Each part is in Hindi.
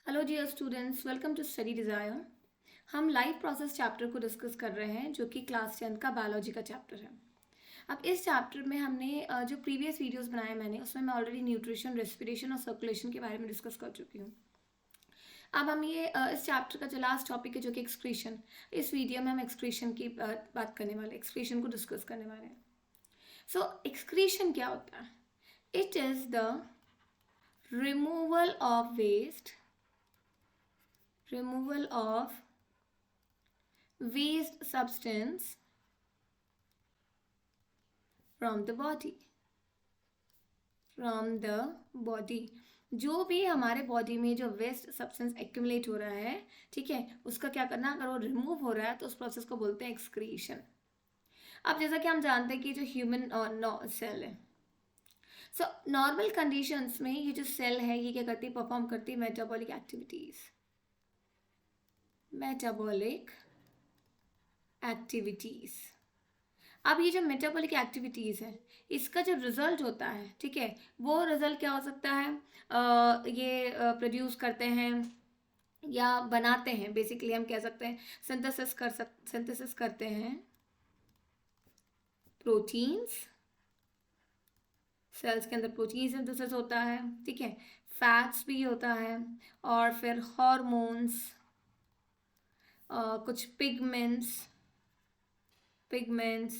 Hello dear students, welcome to Study Desire. हम लाइफ प्रोसेस चैप्टर को डिस्कस कर रहे हैं जो कि क्लास 10 का बायोलॉजी का चैप्टर है। अब इस चैप्टर में हमने जो प्रीवियस वीडियोस बनाए मैंने उसमें मैं ऑलरेडी न्यूट्रिशन, रेस्पिरेशन और सर्कुलेशन के बारे में डिस्कस कर चुकी हूँ। अब हम ये इस चैप्टर का जो लास्ट टॉपिक है जो कि एक्सक्रीशन, इस वीडियो में हम एक्सक्रीशन की बात करने वाले, एक्सक्रीशन को डिस्कस करने वाले हैं। सो एक्सक्रीशन क्या होता है? It is the removal of waste, removal of waste substance from the body, from the body। जो भी हमारे बॉडी में जो वेस्ट सब्सटेंस एक्यूमुलेट हो रहा है, ठीक है, उसका क्या करना, अगर वो रिमूव हो रहा है तो उस प्रोसेस को बोलते हैं एक्सक्रीशन। अब जैसा कि हम जानते हैं कि जो ह्यूमन सेल है, सो नॉर्मल कंडीशंस में ये जो सेल है ये क्या करती है, परफॉर्म करती है मेटाबॉलिक एक्टिविटीज, मेटाबॉलिक एक्टिविटीज। अब ये जो मेटाबॉलिक एक्टिविटीज़ है इसका जो रिजल्ट होता है, ठीक है, वो रिजल्ट क्या हो सकता है, ये प्रोड्यूस करते हैं या बनाते हैं, बेसिकली हम कह सकते हैं सिंथेसिस करते हैं प्रोटीन्स। सेल्स के अंदर प्रोटीन सिंथेसिस होता है, ठीक है, फैट्स भी होता है, और फिर हार्मोन्स, कुछ पिगमेंट्स,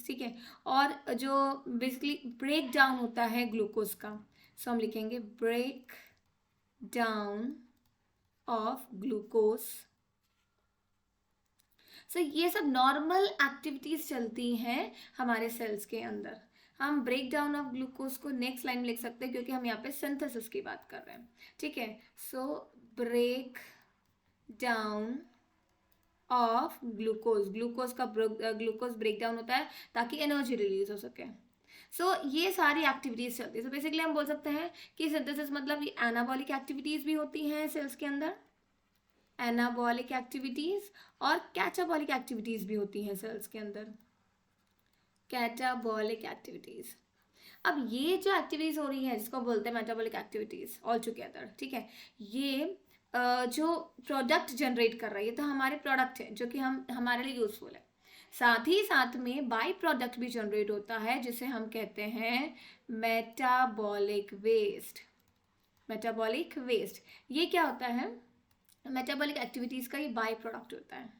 ठीक है, और जो बेसिकली ब्रेक डाउन होता है ग्लूकोज का, सो हम लिखेंगे ब्रेक डाउन ऑफ ग्लूकोज। सो ये सब नॉर्मल एक्टिविटीज चलती हैं हमारे सेल्स के अंदर। हम ब्रेक डाउन ऑफ ग्लूकोज को नेक्स्ट लाइन में लिख सकते हैं क्योंकि हम यहाँ पे सिंथेसिस की बात कर रहे हैं, ठीक है। So break down of glucose, glucose break down होता है ताकि एनर्जी रिलीज हो सके। सो ये सारी एक्टिविटीज चलती है। सो बेसिकली हम बोल सकते हैं कि सिंथेसिस मतलब ये एनाबॉलिक एक्टिविटीज भी होती हैं सेल्स के अंदर, एनाबॉलिक एक्टिविटीज, और कैटाबॉलिक एक्टिविटीज भी होती हैं सेल्स के अंदर, कैटाबॉलिक एक्टिविटीज। अब ये जो एक्टिविटीज हो रही है जिसको बोलते हैं मेटाबॉलिक एक्टिविटीज ऑल टुगेदर, ठीक है, ये जो प्रोडक्ट जनरेट कर रही है तो हमारे प्रोडक्ट है जो कि हम हमारे लिए यूजफुल है। साथ ही साथ में बाई प्रोडक्ट भी जनरेट होता है जिसे हम कहते हैं मेटाबॉलिक वेस्ट। मेटाबॉलिक वेस्ट ये क्या होता है? मेटाबॉलिक एक्टिविटीज का ये बाई प्रोडक्ट होता है,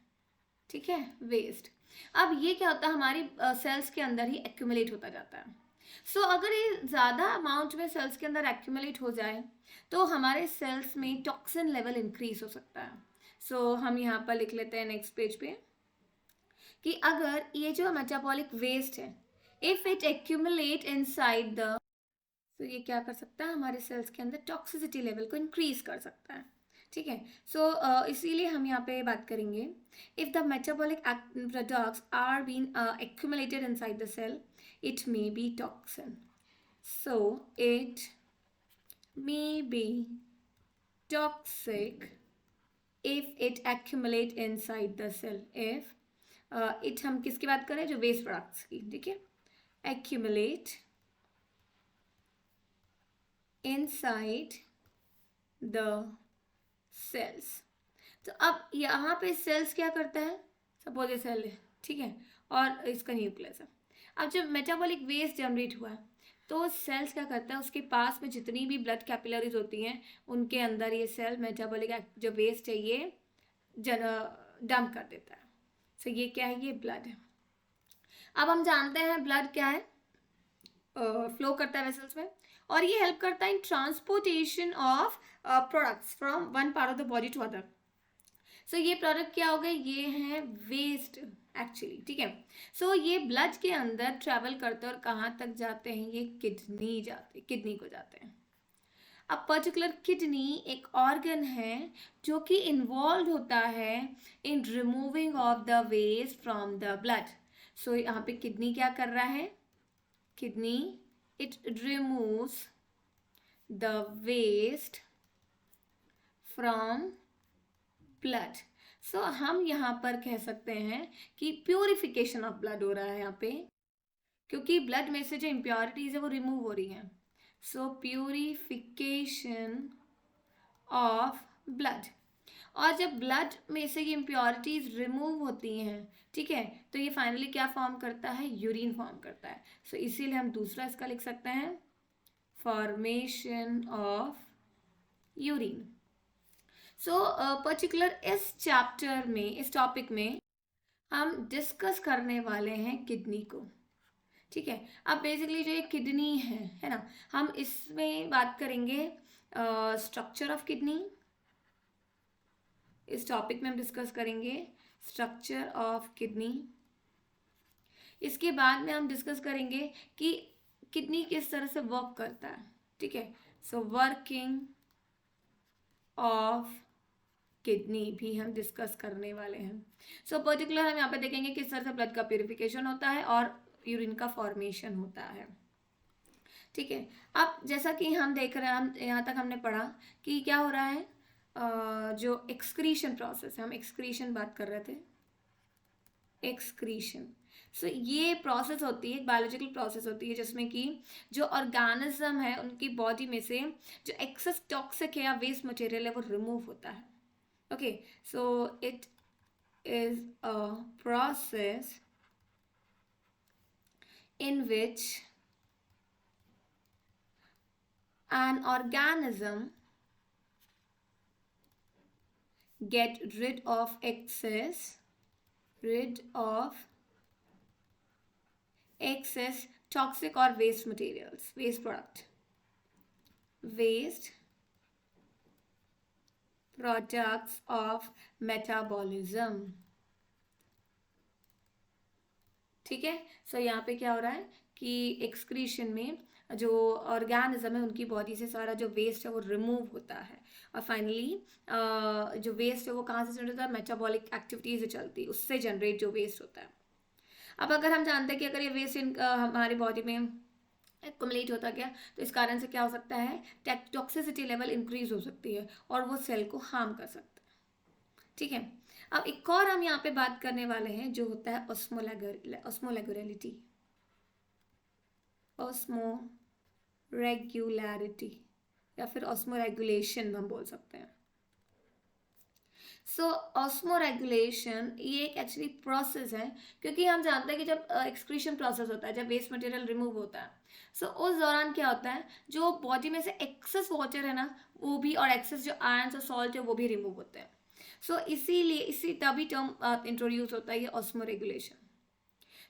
ठीक है, वेस्ट। अब ये क्या होता है, हमारी सेल्स के अंदर ही एक्यूमुलेट होता जाता है। सो अगर ये ज़्यादा अमाउंट में सेल्स के अंदर एक्यूमुलेट हो जाए तो हमारे सेल्स में टॉक्सिन लेवल इंक्रीज हो सकता है। सो हम यहाँ पर लिख लेते हैं नेक्स्ट पेज पे कि अगर ये जो मेटाबॉलिक वेस्ट है, if it accumulate inside the, तो ये क्या कर सकता है, हमारे सेल्स के अंदर टॉक्सिसिटी लेवल को इंक्रीज कर सकता है, ठीक है। सो इसीलिए हम यहाँ पे बात करेंगे, if the metabolic products are been accumulated inside the cell it may be toxin, so it may be toxic if it accumulate inside the cell, if it हम किसकी बात करें, जो वेस्ट प्रोडक्ट्स की, ठीक है, accumulate inside the cells। तो अब यहाँ पे सेल्स क्या करता है, सपोज ये सेल है, ठीक है, और इसका न्यूक्लियस है। अब जब मेटाबॉलिक वेस्ट जनरेट हुआ तो सेल्स क्या करता है, उसके पास में जितनी भी ब्लड कैपिलरीज होती हैं उनके अंदर ये सेल मेटाबॉलिक जो वेस्ट है ये डंप कर देता है। सो ये क्या है, ये ब्लड है। अब हम जानते हैं ब्लड क्या है, फ्लो करता है वेसल्स में, और ये हेल्प करता है in transportation of products from one part of the body to other. So ये प्रोडक्ट क्या हो गए, ये हैं वेस्ट एक्चुअली, ठीक है। सो ये ब्लड के अंदर ट्रैवल करते हैं और कहाँ तक जाते हैं, ये किडनी को जाते हैं। अब पर्टिकुलर किडनी एक ऑर्गन है जो कि इन्वॉल्व होता है in removing of the waste from the blood. So यहाँ पे किडनी क्या कर रहा है, kidney it removes the waste from blood. So हम यहाँ पर कह सकते हैं कि प्योरिफिकेशन ऑफ ब्लड हो रहा है यहाँ पे, क्योंकि ब्लड में से जो इम्प्योरिटीज है वो रिमूव हो रही हैं। सो प्योरिफिकेशन ऑफ ब्लड। और जब ब्लड में से ये इम्प्योरिटीज रिमूव होती हैं, ठीक है, तो ये फाइनली क्या फॉर्म करता है, यूरिन फॉर्म करता है। सो इसीलिए हम दूसरा इसका लिख सकते हैं, formation of urine. So particular इस चैप्टर में, इस टॉपिक में हम डिस्कस करने वाले हैं किडनी को, ठीक है। अब बेसिकली जो ये किडनी है ना, हम इसमें बात करेंगे स्ट्रक्चर ऑफ किडनी। इस टॉपिक में हम डिस्कस करेंगे स्ट्रक्चर ऑफ किडनी। इसके बाद में हम डिस्कस करेंगे कि किडनी किस तरह से वर्क करता है, ठीक है। सो वर्किंग ऑफ किडनी भी हम डिस्कस करने वाले हैं। सो पर्टिकुलर हम यहाँ पे देखेंगे किस तरह से ब्लड का प्यूरिफिकेशन होता है और यूरिन का फॉर्मेशन होता है, ठीक है। अब जैसा कि हम देख रहे हैं, हम यहाँ तक हमने पढ़ा कि क्या हो रहा है, जो एक्सक्रीशन प्रोसेस है, हम एक्सक्रीशन बात कर रहे थे, एक्सक्रीशन। सो ये प्रोसेस होती है, एक बायोलॉजिकल प्रोसेस होती है जिसमें कि जो ऑर्गेनिज्म है उनकी बॉडी में से जो एक्सेस टॉक्सिक है या वेस्ट मटेरियल है वो रिमूव होता है। Okay, so it is a process in which an organism get rid of excess toxic or waste materials, waste products of metabolism, ठीक है। सो यहाँ पे क्या हो रहा है कि एक्सक्रीशन में जो ऑर्गेनिज्म है उनकी बॉडी से सारा जो वेस्ट है वो रिमूव होता है और फाइनली जो वेस्ट है वो कहाँ से जनरेट होता है, मेटाबॉलिक एक्टिविटीज से चलती है, उससे जनरेट जो वेस्ट होता है। अब अगर हम जानते हैं कि अगर ये वेस्ट हमारी बॉडी में एक्युमुलेट होता गया तो इस कारण से क्या हो सकता है, टॉक्सिसिटी लेवल इंक्रीज हो सकती है और वो सेल को हार्म कर सकता है, ठीक है। अब एक और हम यहाँ पे बात करने वाले हैं जो होता है ऑस्मोरेगुलरिटी, ऑस्मोरेगुलरिटी या फिर ऑस्मोरेगुलेशन हम बोल सकते हैं। सो ऑस्मोरेगुलेशन ये एक एक्चुअली प्रोसेस है, क्योंकि हम जानते हैं कि जब एक्सक्रीशन प्रोसेस होता है, जब वेस्ट मटेरियल रिमूव होता है, सो उस दौरान क्या होता है, जो बॉडी में से एक्सेस वाटर है ना वो भी, और एक्सेस जो आयंस और सॉल्ट है वो भी रिमूव होते हैं। सो इसीलिए इसी तभी टर्म इंट्रोड्यूस होता है ये ऑस्मोरेगुलेशन।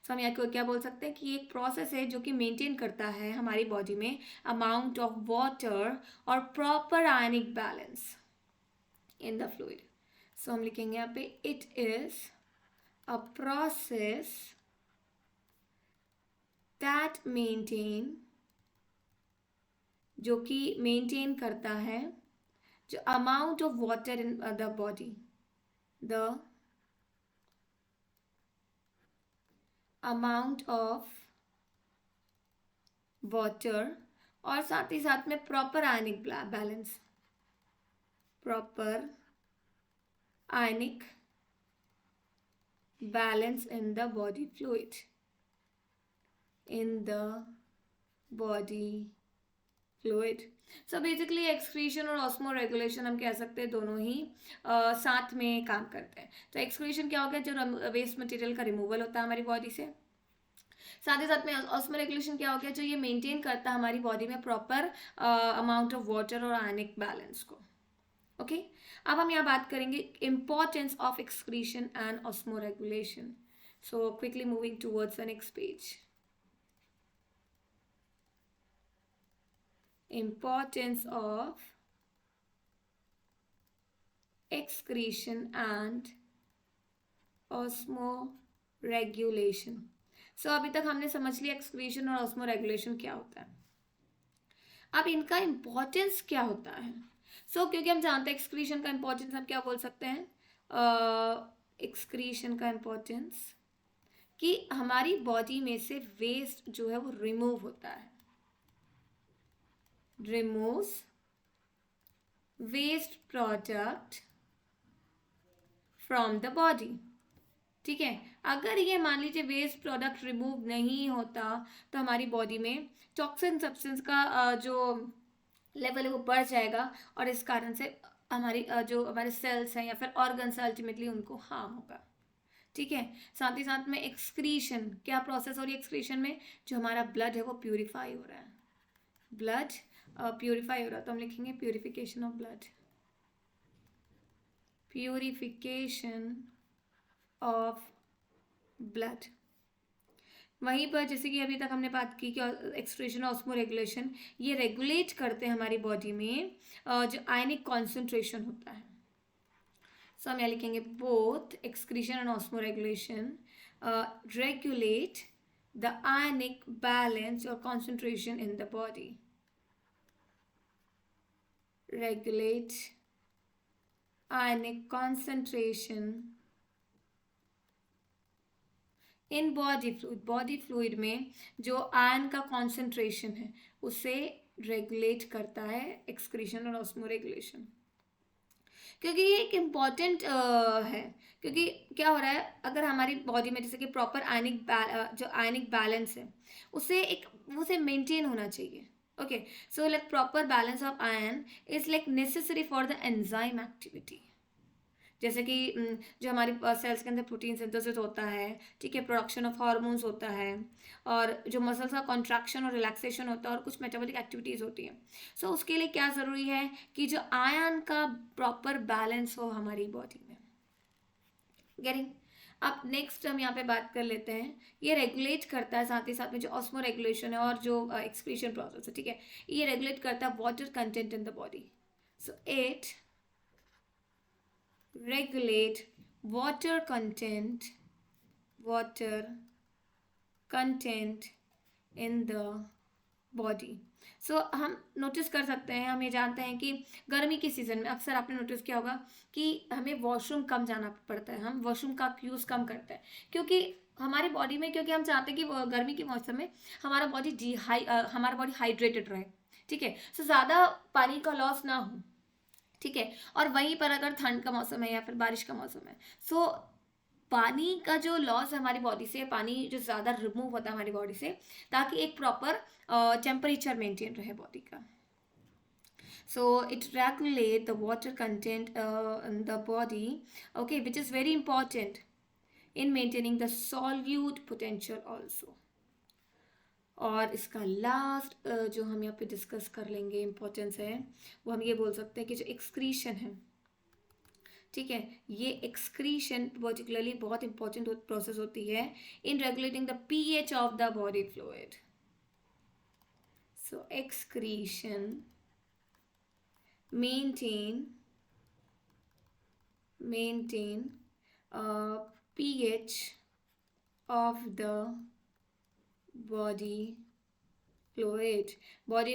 सो हम यहाँ को क्या बोल सकते हैं कि ये एक प्रोसेस है जो कि मेंटेन करता है हमारी बॉडी में अमाउंट ऑफ वाटर और proper ionic balance in the fluid. So हम लिखेंगे यहाँ पे it is a process that maintain, जो कि मेंटेन करता है जो amount of water in the body, the amount of water और साथ ही साथ में proper ionic balance, proper ionic balance in the body fluid, in the body fluid. So basically excretion और ऑस्मोरेगुलेशन हम कह सकते हैं दोनों ही साथ में काम करते हैं। तो एक्सक्रीशन क्या हो गया, जो वेस्ट मटेरियल का रिमूवल होता है हमारी बॉडी से, साथ ही साथ में ऑस्मोरेगुलेशन क्या हो गया, जो ये मेंटेन करता है हमारी बॉडी में प्रॉपर अमाउंट ऑफ वाटर और आयनिक बैलेंस को। ओके, अब हम यहाँ बात करेंगे importance of excretion and osmoregulation. So quickly moving towards the next page. Importance of excretion and osmoregulation. So अभी तक हमने समझ लिया excretion और osmoregulation क्या होता है। अब इनका इम्पोर्टेंस क्या होता है। क्योंकि हम जानते हैं excretion का इम्पोर्टेंस हम क्या बोल सकते हैं, excretion का इम्पोर्टेंस कि हमारी बॉडी में से वेस्ट जो है वो रिमूव होता है, removes waste product from the body, ठीक है। अगर ये मान लीजिए वेस्ट प्रोडक्ट रिमूव नहीं होता तो हमारी बॉडी में टॉक्सिन सब्सटेंस का जो लेवल है वो बढ़ जाएगा और इस कारण से हमारी जो हमारे सेल्स हैं या फिर ऑर्गन्स हैं अल्टीमेटली उनको हार्म होगा। ठीक है, साथ ही साथ में एक्सक्रीशन, क्या प्रोसेस हो रही है एक्सक्रीशन में, जो हमारा ब्लड है वो प्यूरिफाई हो रहा है, ब्लड प्यूरिफाई हो रहा है, तो हम लिखेंगे purification of blood, purification of blood. वहीं पर जैसे कि अभी तक हमने बात की कि एक्सक्रीशन ऑस्मो रेगुलेशन, ये रेगुलेट करते हैं हमारी बॉडी में जो आयनिक कॉन्सेंट्रेशन होता है। सो हम यहाँ लिखेंगे both excretion and osmo regulation regulate the ionic balance और concentration in the body, regulate ionic concentration in body fluid में जो आयन का कॉन्सेंट्रेशन है उसे रेगुलेट करता है एक्सक्रीशन और ऑस्मो रेगुलेशन। क्योंकि ये एक इम्पॉर्टेंट है, क्योंकि क्या हो रहा है अगर हमारी बॉडी में जैसे कि प्रॉपर जो आयनिक बैलेंस है उसे मेंटेन होना चाहिए। Okay, so like proper balance of ion is like necessary for the enzyme activity. जैसे कि जो हमारी सेल्स के अंदर प्रोटीन सिंथेसिस होता है, ठीक है, प्रोडक्शन ऑफ हार्मोन्स होता है, और जो मसल्स का कॉन्ट्रैक्शन और रिलैक्सेशन होता है, और कुछ मेटाबॉलिक एक्टिविटीज़ होती हैं। सो उसके लिए क्या ज़रूरी है कि जो आयन का प्रॉपर बैलेंस हो हमारी बॉडी में। गेटिंग? अब नेक्स्ट हम यहाँ पे बात कर लेते हैं, ये रेगुलेट करता है साथ ही साथ में जो ऑस्मो रेगुलेशन है और जो एक्सक्रीशन प्रोसेस है, ठीक है, ये रेगुलेट करता है water content in the body. So it regulate water content in the body। सो हम नोटिस कर सकते हैं, हम ये जानते हैं कि गर्मी के सीज़न में अक्सर आपने नोटिस किया होगा कि हमें वॉशरूम कम जाना पड़ता है, हम वॉशरूम का यूज़ कम करते हैं, क्योंकि हमारी बॉडी में, क्योंकि हम चाहते हैं कि गर्मी के मौसम में हमारा बॉडी हाइड्रेटेड रहे, ठीक है, सो ज़्यादा पानी का लॉस ना हो, ठीक है। और वहीं पर अगर ठंड का मौसम है या फिर बारिश का मौसम है, सो पानी का जो लॉस है हमारी बॉडी से, पानी जो ज़्यादा रिमूव होता है हमारी बॉडी से, ताकि एक प्रॉपर टेम्परेचर मेंटेन रहे बॉडी का। So it regulate the water content in the body, okay, which is very important in maintaining the solute potential also. और इसका लास्ट जो हम यहाँ पे डिस्कस कर लेंगे इम्पोर्टेंस है, वो हम ये बोल सकते हैं कि जो एक्सक्रीशन है, ठीक है, ये एक्सक्रीशन पर्टिकुलरली बहुत इंपॉर्टेंट प्रोसेस होती है इन regulating the pH of the body fluid. So excretion maintain pH of the body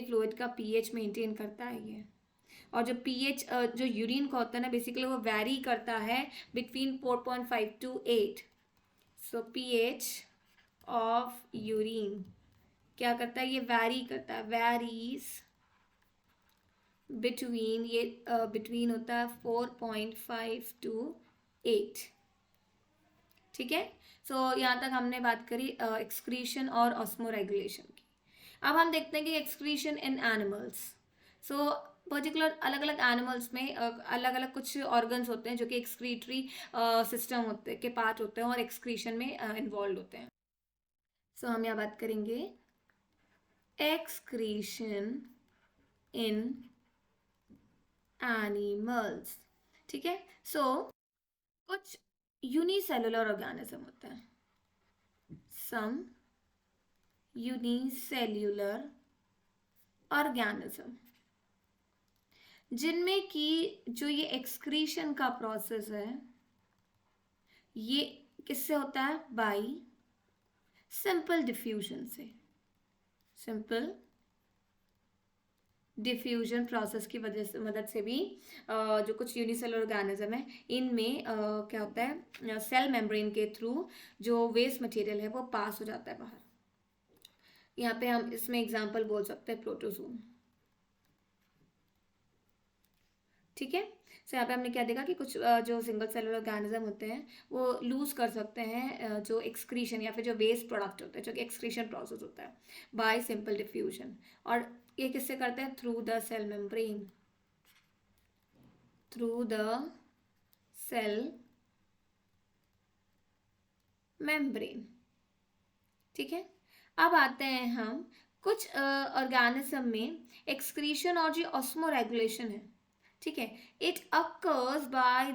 fluid का पीएच मेंटेन करता है ये। और जो पीएच जो यूरिन का होता है ना, बेसिकली वो वैरी करता है between 4.5 to 8। So pH of urine क्या करता है, ये वैरी करता है, वैरीज बिटवीन होता है 4.5 to 8, ठीक है। सो यहाँ तक हमने बात करी एक्सक्रीशन और ऑस्मो रेगुलेशन की। अब हम देखते हैं कि एक्सक्रीशन इन एनिमल्स। सो पर्टिकुलर अलग अलग एनिमल्स में अलग अलग कुछ ऑर्गन्स होते हैं जो कि एक्सक्रीटरी सिस्टम होते के पार्ट होते हैं और एक्सक्रीशन में इन्वॉल्व होते हैं। सो हम यहाँ बात करेंगे एक्सक्रीशन इन एनिमल्स, ठीक है। सो कुछ यूनिसेलुलर ऑर्गेनिज्म होते हैं, सम यूनिसेल्युलर ऑर्गेनिज्म, जिनमें कि जो ये एक्सक्रीशन का प्रोसेस है ये किससे होता है, बाय सिंपल डिफ्यूजन से। सिंपल डिफ्यूजन प्रोसेस की मदद से भी जो कुछ यूनिसेलुलर ऑर्गेनिज्म है इनमें क्या होता है, सेल मेम्ब्रेन के थ्रू जो वेस्ट मटेरियल है वो पास हो जाता है बाहर। यहाँ पे हम इसमें एग्जांपल बोल सकते हैं प्रोटोजोम, ठीक है। सो यहाँ पे हमने क्या देखा कि कुछ जो सिंगल सेलुलर ऑर्गेनिज्म होते हैं वो लूज कर सकते हैं जो एक्सक्रीशन या फिर जो वेस्ट प्रोडक्ट होते हैं जो कि एक्सक्रीशन प्रोसेस होता है बाय सिंपल डिफ्यूजन। और ये किससे करते हैं, through the cell membrane. Through the cell membrane. ठीक है, अब आते हैं हम कुछ ऑर्गेनिज्म में एक्सक्रीशन और जो ऑस्मोरेगुलेशन है, ठीक है, it occurs by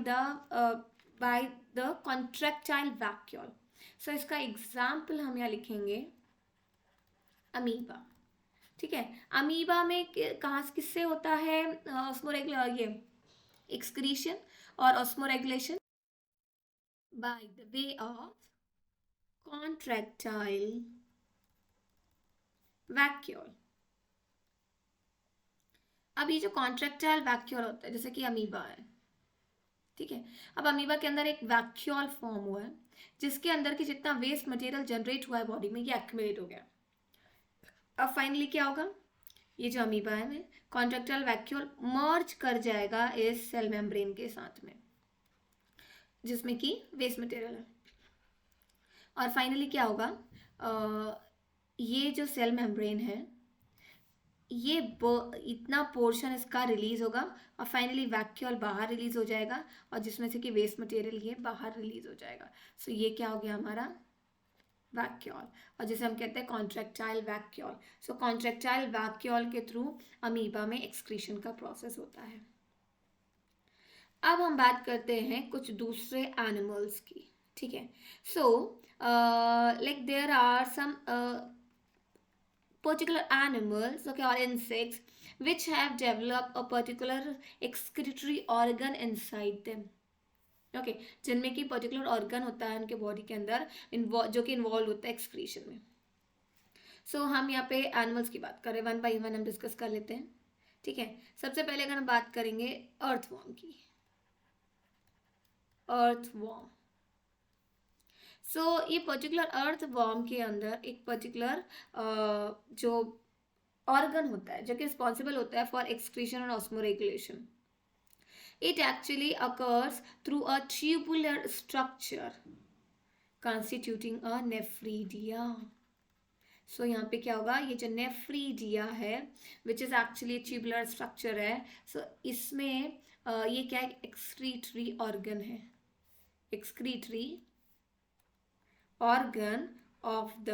the contractile vacuole. So इसका एग्जाम्पल हम यहाँ लिखेंगे अमीबा। ठीक है, अमीबा में कहाँ किससे होता है ऑस्मोरेगुलेशन, ये एक्सक्रीशन और osmoregulation by the way of contractile vacuole. अब ये जो कॉन्ट्रेक्टाइल वैक्यूल होता है जैसे कि अमीबा है, ठीक है, अब अमीबा के अंदर एक वैक्यूल फॉर्म हुआ है जिसके अंदर की जितना वेस्ट मटेरियल जनरेट हुआ है बॉडी में ये एक्यूमुलेट हो गया। अब फाइनली क्या होगा, ये जो अमीबा है में कॉन्ट्रेक्टाइल वैक्यूल मर्ज कर जाएगा इस सेल मेम्ब्रेन के साथ में जिसमें कि वेस्ट मटेरियल है। और फाइनली क्या होगा, ये जो सेल मेम्ब्रेन है ये इतना पोर्शन इसका रिलीज होगा और फाइनली वैक्यूल बाहर रिलीज हो जाएगा और जिसमें से कि वेस्ट मटेरियल ये बाहर रिलीज हो जाएगा। सो ये क्या हो गया हमारा वैक्यूल, और जिसे हम कहते हैं कॉन्ट्रेक्टाइल वैक्यूल। सो कॉन्ट्रेक्टाइल वैक्यूल के थ्रू अमीबा में एक्सक्रीशन का प्रोसेस होता है। अब हम बात करते हैं कुछ दूसरे एनिमल्स की। ठीक है, so like there are some particular animals, okay, or insects which have developed a particular excretory organ inside them, okay, जिनमें कि पर्टिकुलर ऑर्गन होता है उनके बॉडी के अंदर जो कि इन्वॉल्व होता है एक्सक्रीशन में। सो हम यहाँ पे एनिमल्स की बात कर रहे हैं, वन बाई वन हम डिस्कस कर लेते हैं। ठीक है, सबसे पहले अगर हम बात करेंगे अर्थवॉर्म की, अर्थवॉर्म। सो ये पर्टिकुलर अर्थवॉर्म के अंदर एक पर्टिकुलर जो ऑर्गन होता है जो कि रिस्पॉन्सिबल होता है फॉर एक्सक्रीशन और osmoregulation. It actually occurs through a tubular structure constituting a nephridia. So यहाँ पे क्या होगा, ये जो नेफ्रीडिया है which is actually tubular structure है। सो इसमें ये क्या है, एक्सक्रीटरी ऑर्गन है, excretory organ of the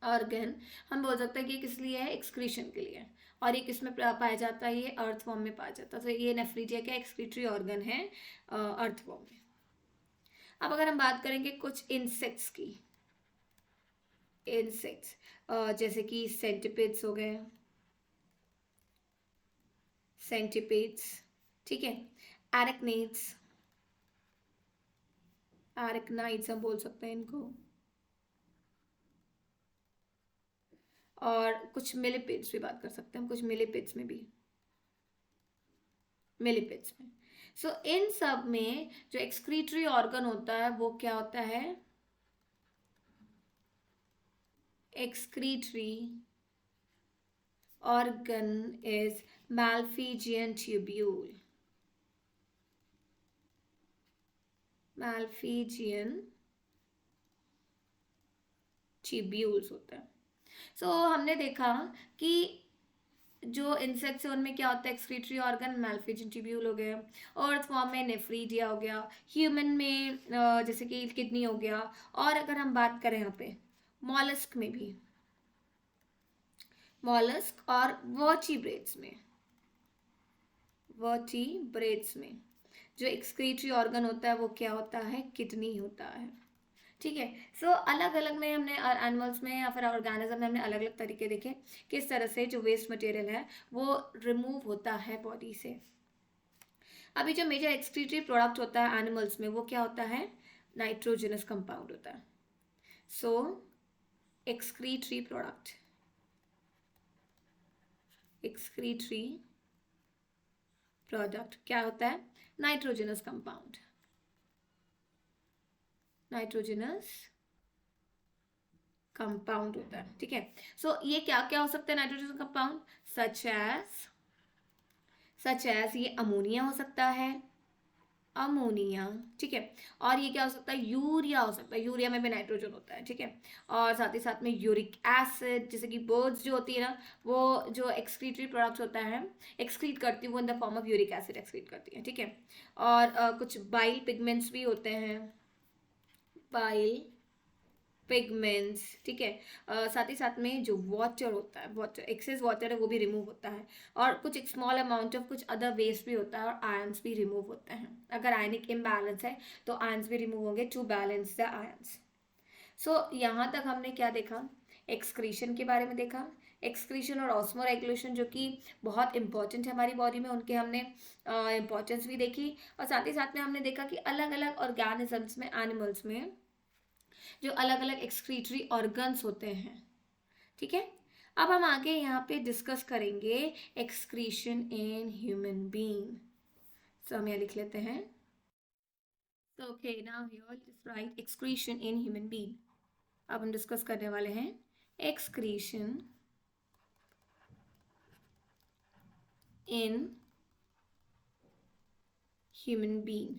organ हम बोल सकते हैं कि किस लिए है, एक्सक्रीशन के लिए। और ये किस में पाया जाता है, ये अर्थवॉर्म में पाया जाता है। तो ये नेफ्रीडिया क्या एक्सक्रीटरी ऑर्गन है अर्थवॉर्म में। अब अगर हम बात करेंगे कुछ इंसेक्ट्स की, इंसेक्ट्स जैसे कि सेंटिपिड्स हो गए, सेंटिपिड्स, ठीक है, एरेक्निड्स, एरेक्नाइड्स हम बोल सकते हैं इनको, और कुछ मिलिपिड्स भी बात कर सकते हैं हम, कुछ मिलिपिड्स में भी, मिलिपिड्स में। सो इन सब में जो एक्सक्रीटरी ऑर्गन होता है वो क्या होता है, excretory organ is Malpighian tubule, Malpighian tubules होता है। सो हमने देखा कि जो इंसेक्ट्स है उनमें क्या होता है, एक्सक्रीटरी ऑर्गन मैल्फिजियन ट्यूब्यूल हो गया, अर्थवॉर्म में नेफ्रीडिया हो गया, ह्यूमन में जैसे कि किडनी हो गया, और अगर हम बात करें यहाँ पे मॉलस्क में भी, मॉलस्क और वर्टिब्रेट्स में, वर्टिब्रेट्स में जो एक्सक्रीटरी ऑर्गन होता है वो क्या होता है, किडनी होता है। ठीक है, सो अलग अलग में हमने एनिमल्स में या फिर ऑर्गेनिज्म में हमने अलग अलग तरीके देखे किस तरह से जो वेस्ट मटेरियल है वो रिमूव होता है बॉडी से। अभी जो मेजर एक्सक्रीटरी प्रोडक्ट होता है एनिमल्स में वो क्या होता है, नाइट्रोजनस कंपाउंड होता है। सो एक्सक्रीटरी प्रोडक्ट, एक्सक्रीटरी प्रोडक्ट क्या होता है, नाइट्रोजनस कंपाउंड, नाइट्रोजनस कंपाउंड होता है। ठीक है, सो ये क्या क्या हो सकता है नाइट्रोजन कंपाउंड, सच एज ये अमोनिया हो सकता है, अमोनिया, ठीक है। और ये क्या हो सकता है, यूरिया हो सकता है, यूरिया में भी नाइट्रोजन होता है, ठीक है। और साथ ही साथ में यूरिक एसिड, जैसे कि बर्ड्स जो होती है ना, वो जो एक्सक्रीटरी प्रोडक्ट्स होता है, एक्सक्रीट करती है वो in the form of uric acid excrete करती है, ठीक है। और कुछ बाइल पिगमेंट्स भी होते हैं, बाइल पिगमेंट्स, ठीक है। साथ ही साथ में जो वाटर होता है, वाटर एक्सेस वाटर है वो भी रिमूव होता है। और कुछ एक स्मॉल अमाउंट ऑफ कुछ अदर वेस्ट भी होता है, और आयंस भी रिमूव होते हैं। अगर आयनिक इम्बैलेंस है तो आयंस भी रिमूव होंगे टू बैलेंस द आयंस। सो यहाँ तक हमने क्या देखा, एक्सक्रीशन के बारे में देखा। एक्सक्रीशन और ऑस्मोरेगुलेशन जो कि बहुत इंपॉर्टेंट है हमारी बॉडी में, उनके हमने इंपॉर्टेंस भी देखी। और साथ ही साथ में हमने देखा कि अलग अलग ऑर्गेनिजम्स में, एनिमल्स में जो अलग अलग एक्सक्रीटरी ऑर्गन्स होते हैं, ठीक है। अब हम आगे यहाँ पे डिस्कस करेंगे एक्सक्रीशन इन ह्यूमन बीइंग। सो हम यहाँ लिख लेते हैं। So okay, now here just write excretion in human being. अब हम डिस्कस करने वाले हैं excretion in human being.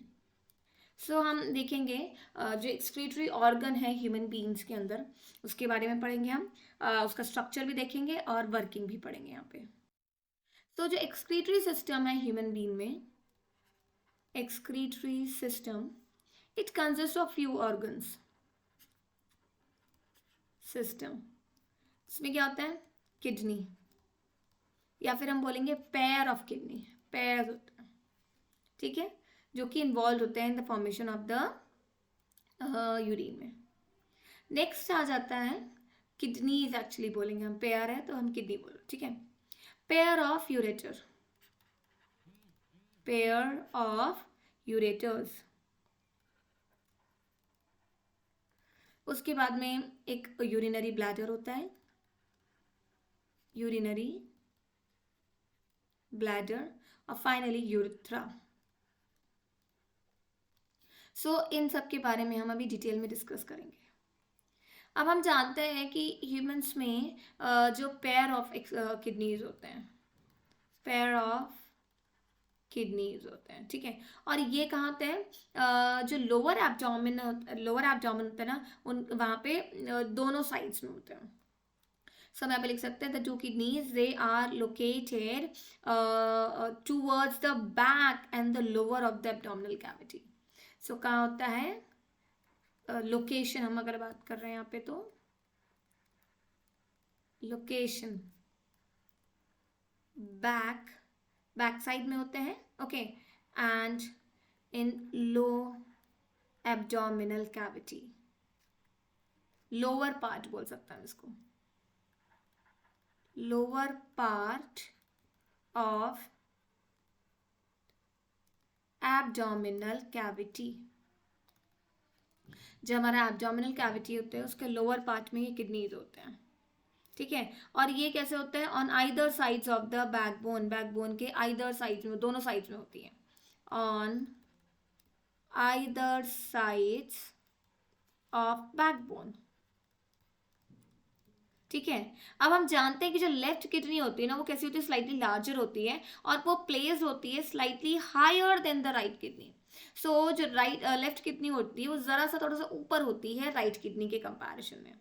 सो हम देखेंगे जो एक्सक्रीटरी ऑर्गन है ह्यूमन बीइंग्स के अंदर, उसके बारे में पढ़ेंगे हम। उसका स्ट्रक्चर भी देखेंगे और वर्किंग भी पढ़ेंगे यहाँ पे। तो जो एक्सक्रीटरी सिस्टम है ह्यूमन बीइंग में, excretory system, it consist of few organs system. इसमें क्या होता है, किडनी, या फिर हम बोलेंगे पेयर ऑफ किडनी, पेयर होता है, ठीक है, जो कि इन्वॉल्व होते हैं in the formation of the urine में। नेक्स्ट आ जाता है किडनीज, एक्चुअली बोलेंगे हम, पेयर है तो हम किडनी बोलो, ठीक है। Pair of ureter, pair of ureters. उसके बाद में एक यूरिनरी ब्लैडर होता है, यूरिनरी ब्लैडर, और फाइनली यूरेथ्रा। सो इन सब के बारे में हम अभी डिटेल में डिस्कस करेंगे। अब हम जानते हैं कि ह्यूमंस में जो पेयर ऑफ किडनीज होते हैं, पेयर ऑफ किडनीज होते हैं, ठीक है। और ये कहाँ होते हैं, जो लोअर एब्डोमेन होता है ना, उन वहाँ पे दोनों साइड्स में होते हैं। सो यहाँ पे लिख सकते हैं the two kidneys they are located towards the back and the lower of the abdominal cavity. So कहाँ होता है, लोकेशन हम अगर बात कर रहे हैं यहाँ पे, तो लोकेशन बैक साइड में होते हैं, okay, and in low abdominal cavity, lower part बोल सकता हूँ इसको, lower part of abdominal cavity. जो हमारा एब्डोमिनल कैविटी होता है उसके लोअर पार्ट में ये किडनीज होते हैं, ठीक है। और ये कैसे होते हैं, on either sides of the backbone, backbone के आइदर साइड्स में, दोनों साइड्स में होती है, on either sides of backbone, ठीक है। अब हम जानते हैं कि जो लेफ्ट किडनी होती है ना, वो कैसी होती है, स्लाइटली लार्जर होती है, और वो प्लेस होती है slightly higher than the right kidney. So जो लेफ्ट किडनी होती है वो जरा सा थोड़ा सा ऊपर होती है राइट किडनी के कंपैरिजन में,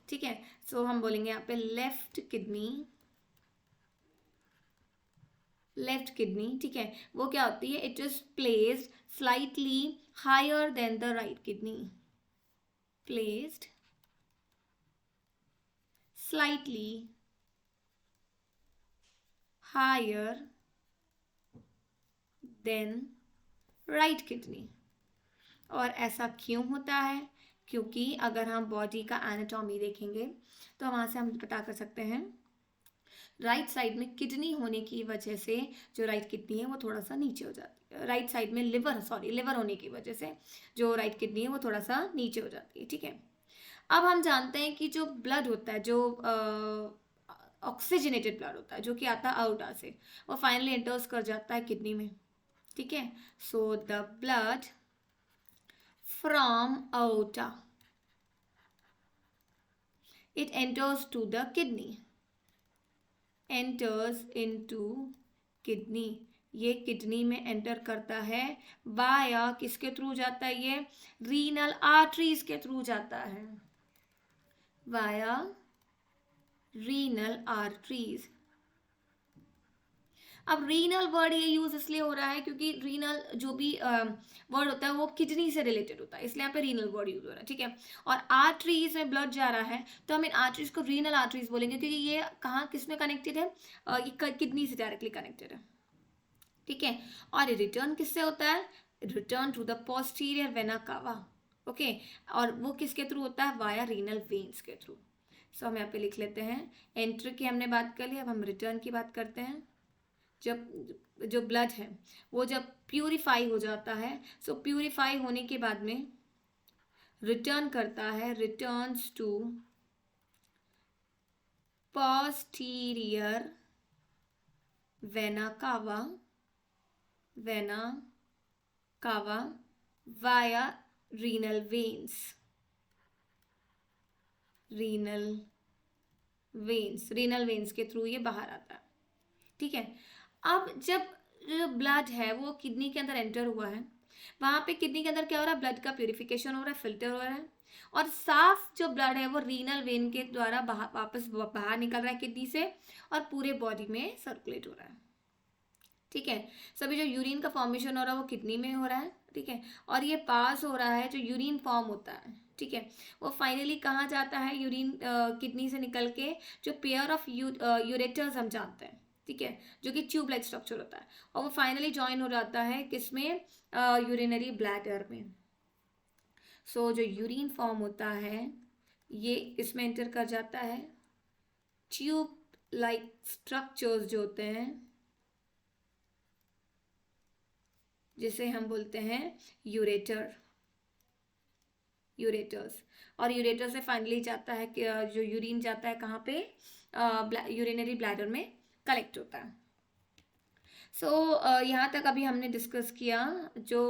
ठीक है। सो हम बोलेंगे यहाँ पे लेफ्ट किडनी, ठीक है, वो क्या होती है, it is placed slightly higher than the right kidney, placed slightly higher than right kidney। और ऐसा क्यों होता है, क्योंकि अगर हम बॉडी का एनाटॉमी देखेंगे तो वहाँ से हम पता कर सकते हैं, राइट साइड में किडनी होने की वजह से जो राइट किडनी है वो थोड़ा सा नीचे हो जाती है, राइट साइड में लिवर होने की वजह से जो राइट किडनी है वो थोड़ा सा नीचे हो जाती है, ठीक है। अब हम जानते हैं कि जो ब्लड होता है, जो ऑक्सीजनेटेड ब्लड होता है जो कि आता है आउटा से, वो फाइनली एंटर्स कर जाता है किडनी में, ठीक है। So the blood from outta, it enters to the kidney, enters into kidney। ये किडनी में एंटर करता है वाया किसके थ्रू जाता है, ये रीनल आर्टरीज के थ्रू जाता है, वाया रीनल आर्टरीज। अब रीनल वर्ड ये यूज इसलिए हो रहा है क्योंकि रीनल जो भी वर्ड होता है वो किडनी से रिलेटेड होता है, इसलिए यहाँ पे रीनल वर्ड यूज हो रहा है, ठीक है। और आर्टरीज में ब्लड जा रहा है तो हम इन आर्टरीज को रीनल आर्टरीज बोलेंगे क्योंकि ये कहाँ किसमें कनेक्टेड है, ये किडनी से डायरेक्टली कनेक्टेड है, ठीक है। और रिटर्न किससे होता है, return to the posterior vena cava, okay. और वो किसके थ्रू होता है, वाया रीनल वेन्स के थ्रू। सो हम यहाँ पे लिख लेते हैं, एंट्री की हमने बात कर ली, अब हम रिटर्न की बात करते हैं। जब जो ब्लड है वो जब प्यूरिफाई हो जाता है, सो प्यूरिफाई होने के बाद में रिटर्न करता है, returns to posterior vena cava, vena cava via renal veins, renal veins, renal veins के थ्रू ये बाहर आता है, ठीक है। अब जब जो ब्लड है वो किडनी के अंदर एंटर हुआ है, वहां पे किडनी के अंदर क्या हो रहा है, ब्लड का प्यूरिफिकेशन हो रहा है, फिल्टर हो रहा है, और साफ जो ब्लड है वो रीनल वेन के द्वारा वापस बाहर निकल रहा है किडनी से और पूरे बॉडी में सर्कुलेट हो रहा है, ठीक है। सभी जो यूरिन का फॉर्मेशन हो रहा है वो किडनी में हो रहा है, ठीक है। और ये पास हो रहा है, जो यूरिन फॉर्म होता है, ठीक है, वो फाइनली कहाँ जाता है, यूरिन किडनी से निकल के जो पेयर ऑफ यूरेटर्स हम जानते हैं, ठीक है, जो कि ट्यूब लाइक स्ट्रक्चर होता है, और वो फाइनली ज्वाइन हो जाता है किसमें, यूरिनरी ब्लैडर में। सो जो यूरिन फॉर्म होता है ये इसमें एंटर कर जाता है, ट्यूब लाइक स्ट्रक्चर्स जो होते हैं जिसे हम बोलते हैं यूरेटर, यूरेटर्स। और यूरेटर से फाइनली जाता है कि जो यूरिन जाता है कहाँ पे, यूरिनरी ब्लैडर में कलेक्ट होता है। सो यहाँ तक अभी हमने डिस्कस किया जो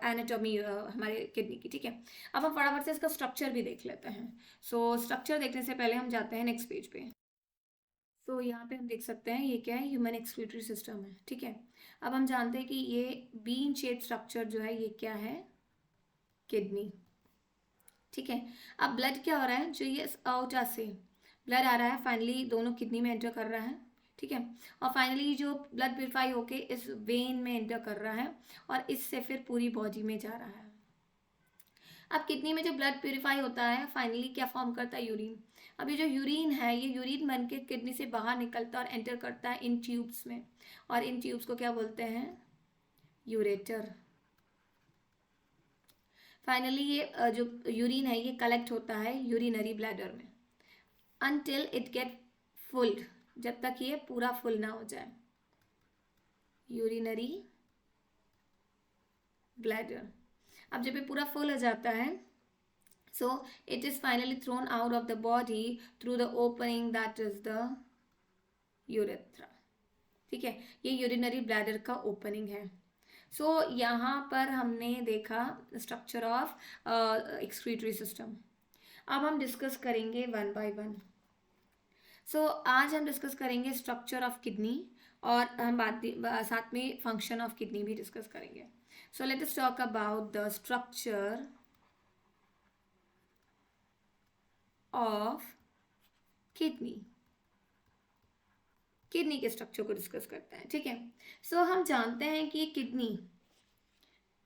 एनाटॉमी हमारे किडनी की, ठीक है। अब हम फटाफट से इसका स्ट्रक्चर भी देख लेते हैं। सो स्ट्रक्चर देखने से पहले हम जाते हैं नेक्स्ट पेज पे। तो यहाँ पे हम देख सकते हैं ये क्या है, ह्यूमन एक्सक्रीटरी सिस्टम है, ठीक है। अब हम जानते हैं कि ये बीन शेप स्ट्रक्चर जो है ये क्या है, किडनी, ठीक है। अब ब्लड क्या हो रहा है, जो ये आउटा से ब्लड आ रहा है फाइनली दोनों किडनी में एंटर कर रहा है, ठीक है। और फाइनली जो ब्लड प्यूरिफाई होके इस वेन में एंटर कर रहा है और इससे फिर पूरी बॉडी में जा रहा है। अब किडनी में जो ब्लड प्यूरिफाई होता है फाइनली क्या फॉर्म करता है, यूरिन। अब ये जो यूरिन है ये यूरिन बन के किडनी से बाहर निकलता है और एंटर करता है इन ट्यूब्स में, और इन ट्यूब्स को क्या बोलते हैं, यूरेटर। फाइनली ये जो यूरिन है ये कलेक्ट होता है यूरिनरी ब्लैडर में अनटिल इट गेट फुल्ड, जब तक ये पूरा फुल ना हो जाए, यूरिनरी ब्लैडर। अब जब ये पूरा फुल हो जाता है, so it is finally thrown out of the body through the opening that is the urethra, ठीक है। ये यूरिनरी ब्लैडर का ओपनिंग है। सो यहाँ पर हमने देखा स्ट्रक्चर ऑफ एक्सक्रीटरी सिस्टम। अब हम डिस्कस करेंगे वन बाय वन। सो आज हम डिस्कस करेंगे स्ट्रक्चर ऑफ किडनी और हम साथ में फंक्शन ऑफ किडनी भी डिस्कस करेंगे। So let us talk about the structure of kidney. Kidney के स्ट्रक्चर को डिस्कस करते हैं, ठीक है। सो हम जानते हैं कि किडनी,